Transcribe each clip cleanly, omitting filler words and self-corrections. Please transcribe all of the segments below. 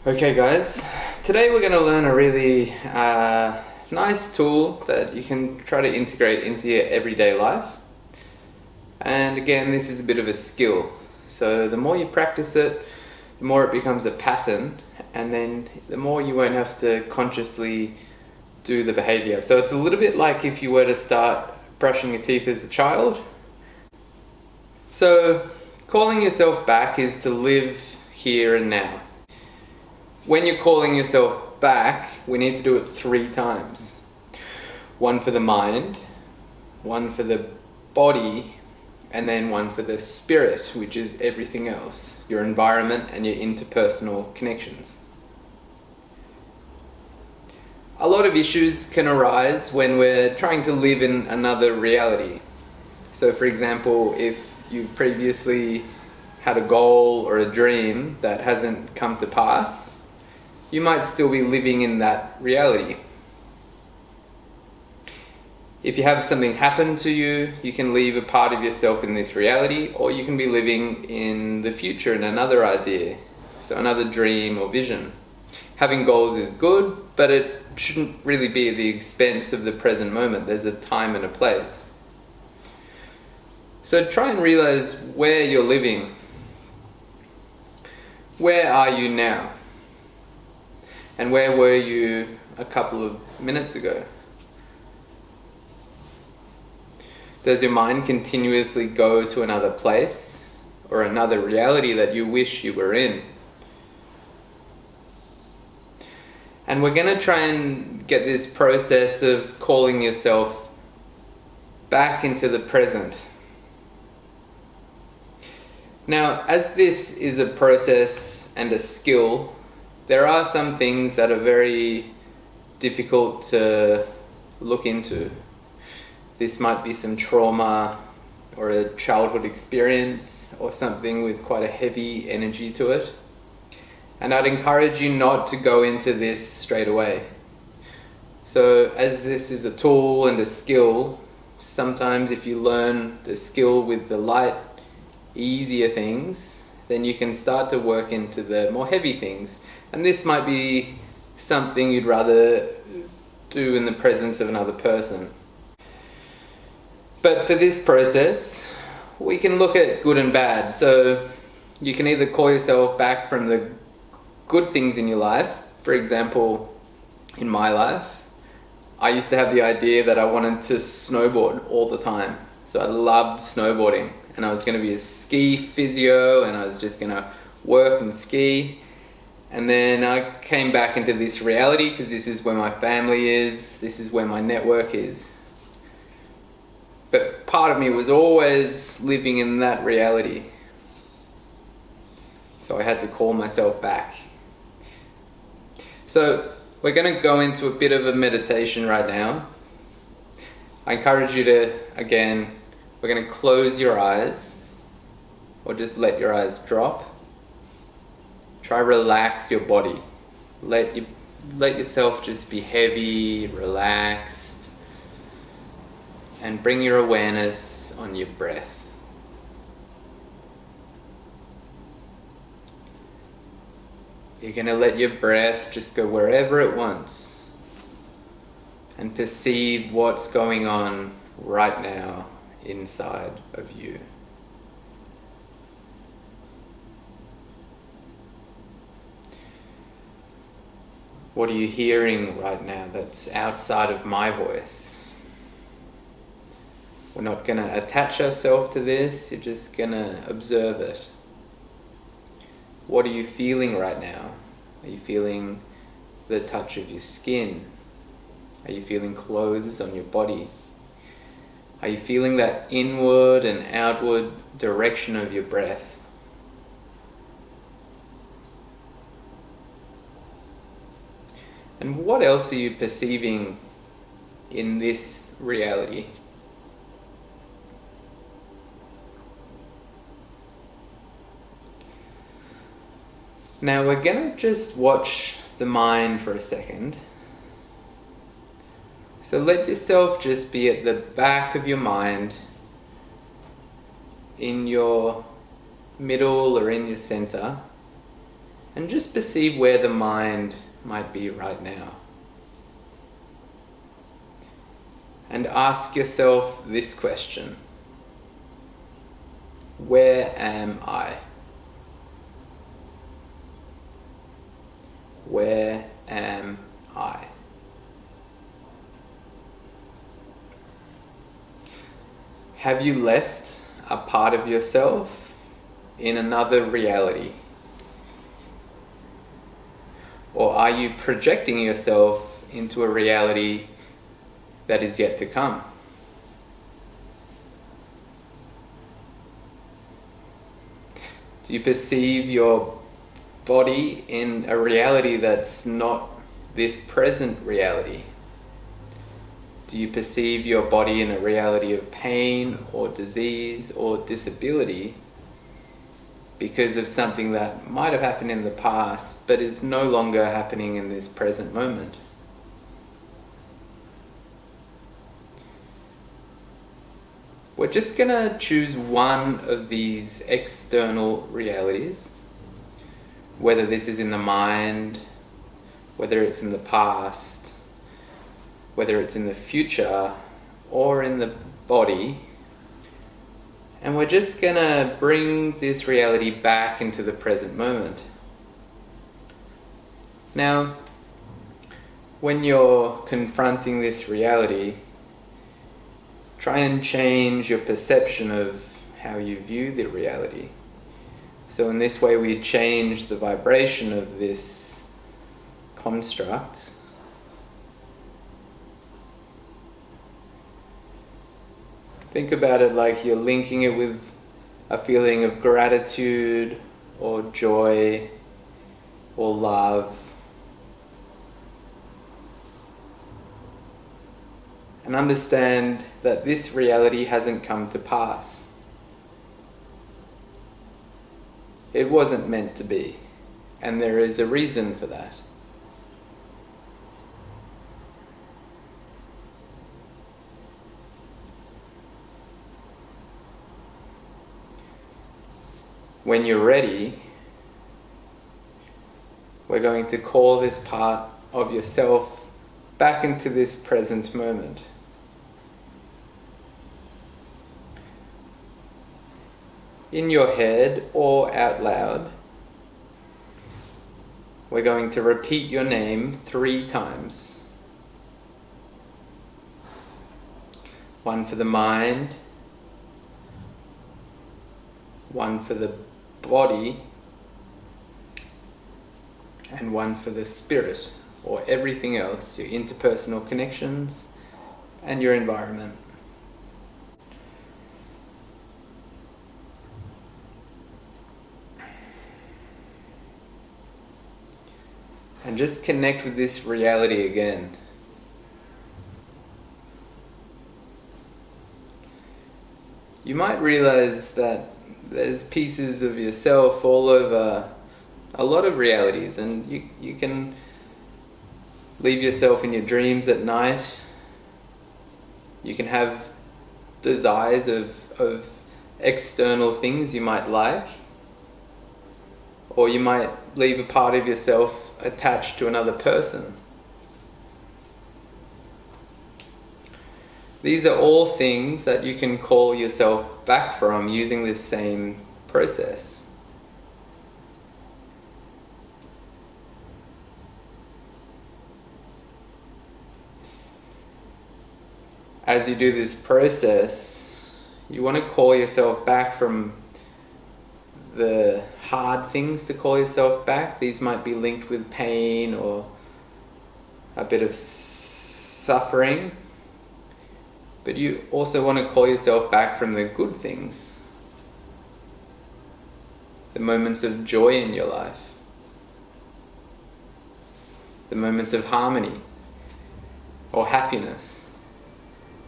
Okay guys, today we're going to learn a really nice tool that you can try to integrate into your everyday life. And again, this is a bit of a skill. So the more you practice it, the more it becomes a pattern, and then the more you won't have to consciously do the behavior. So it's a little bit like if you were to start brushing your teeth as a child. So calling yourself back is to live here and now. When you're calling yourself back, we need to do it 3 times. 1 for the mind, 1 for the body, and then 1 for the spirit, which is everything else, your environment and your interpersonal connections. A lot of issues can arise when we're trying to live in another reality. So for example, if you previously had a goal or a dream that hasn't come to pass, you might still be living in that reality. If you have something happen to you, you can leave a part of yourself in this reality, or you can be living in the future in another idea, so another dream or vision. Having goals is good, but it shouldn't really be at the expense of the present moment. There's a time and a place. So try and realize where you're living. Where are you now? And where were you a couple of minutes ago? Does your mind continuously go to another place or another reality that you wish you were in? And we're going to try and get this process of calling yourself back into the present. Now, as this is a process and a skill, there are some things that are very difficult to look into. This might be some trauma or a childhood experience or something with quite a heavy energy to it. And I'd encourage you not to go into this straight away. So as this is a tool and a skill, sometimes if you learn the skill with the light, easier things, then you can start to work into the more heavy things. And this might be something you'd rather do in the presence of another person. But for this process, we can look at good and bad. So you can either call yourself back from the good things in your life. For example, in my life, I used to have the idea that I wanted to snowboard all the time. So I loved snowboarding, and I was going to be a ski physio, and I was just going to work and ski. And then I came back into this reality because this is where my family is, this is where my network is. But part of me was always living in that reality. So I had to call myself back. So we're going to go into a bit of a meditation right now. I encourage you to, again, we're going to close your eyes, or just let your eyes drop. Try relax your body. Let yourself just be heavy, relaxed, and bring your awareness on your breath. You're going to let your breath just go wherever it wants and perceive what's going on right now inside of you. What are you hearing right now that's outside of my voice? We're not going to attach ourselves to this, you're just going to observe it. What are you feeling right now? Are you feeling the touch of your skin? Are you feeling clothes on your body? Are you feeling that inward and outward direction of your breath? And what else are you perceiving in this reality? Now we're going to just watch the mind for a second. So let yourself just be at the back of your mind, in your middle or in your center, and just perceive where the mind might be right now. And ask yourself this question: where am I? Where am I? Have you left a part of yourself in another reality? Or are you projecting yourself into a reality that is yet to come? Do you perceive your body in a reality that's not this present reality? Do you perceive your body in a reality of pain or disease or disability because of something that might have happened in the past but is no longer happening in this present moment? We're just going to choose one of these external realities, whether this is in the mind, whether it's in the past, whether it's in the future, or in the body. And we're just going to bring this reality back into the present moment. Now, when you're confronting this reality, try and change your perception of how you view the reality. So in this way we change the vibration of this construct. Think about it like you're linking it with a feeling of gratitude or joy or love. And understand that this reality hasn't come to pass. It wasn't meant to be, and there is a reason for that. When you're ready, we're going to call this part of yourself back into this present moment. In your head or out loud, we're going to repeat your name 3 times. 1 for the mind, 1 for the body, and 1 for the spirit, or everything else, your interpersonal connections and your environment. And just connect with this reality again. You might realize that there's pieces of yourself all over a lot of realities, and you can leave yourself in your dreams at night. You can have desires of external things you might like, or you might leave a part of yourself attached to another person. These are all things that you can call yourself back from using this same process. As you do this process, you want to call yourself back from the hard things to call yourself back. These might be linked with pain or a bit of suffering. But you also want to call yourself back from the good things, the moments of joy in your life, the moments of harmony or happiness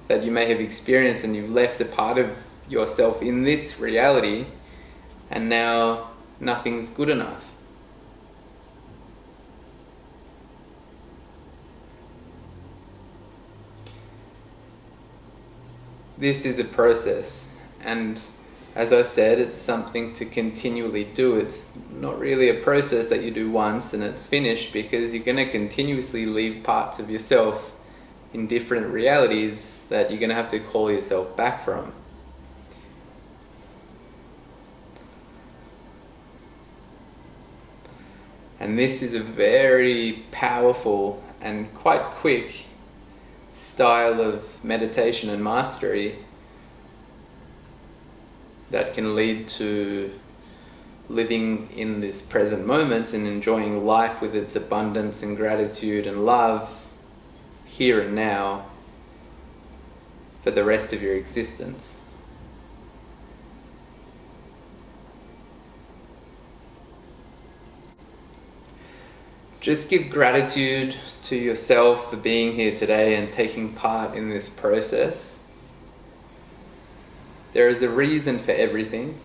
that you may have experienced, and you've left a part of yourself in this reality, and now nothing's good enough. This is a process, and as I said, it's something to continually do. It's not really a process that you do once and it's finished, because you're going to continuously leave parts of yourself in different realities that you're going to have to call yourself back from. And this is a very powerful and quite quick style of meditation and mastery that can lead to living in this present moment and enjoying life with its abundance and gratitude and love here and now for the rest of your existence. Just give gratitude to yourself for being here today and taking part in this process. There is a reason for everything,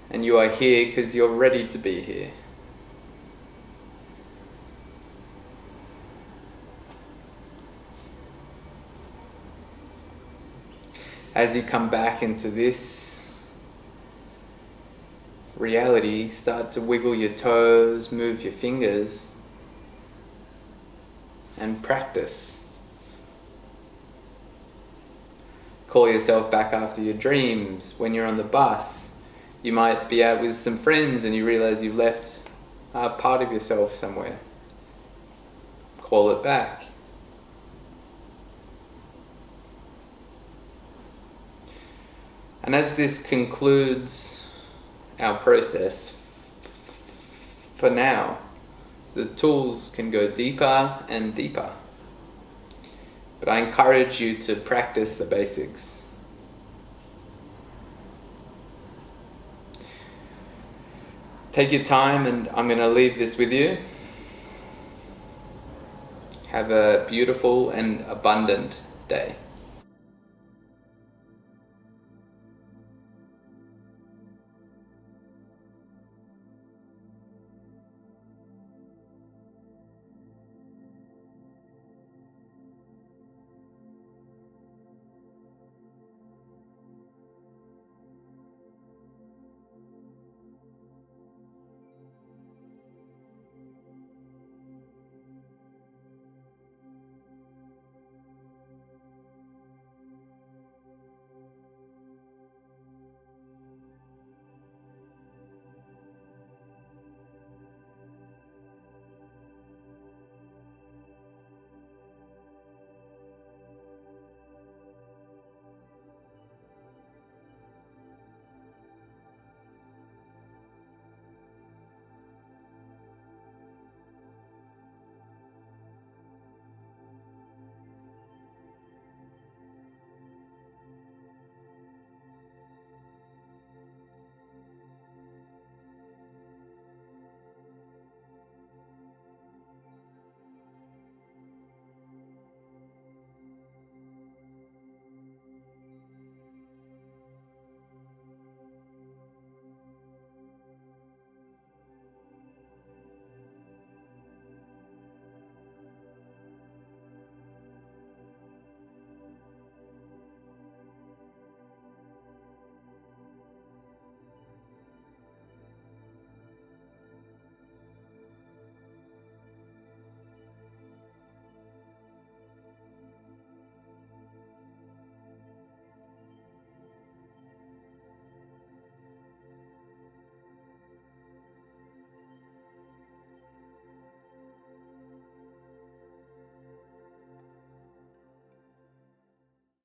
and you are here because you're ready to be here. As you come back into this reality, start to wiggle your toes, move your fingers, and practice. Call yourself back after your dreams. When you're on the bus, you might be out with some friends and you realize you've left a part of yourself somewhere. Call it back. And as this concludes our process, for now, the tools can go deeper and deeper. But I encourage you to practice the basics. Take your time, and I'm going to leave this with you. Have a beautiful and abundant day.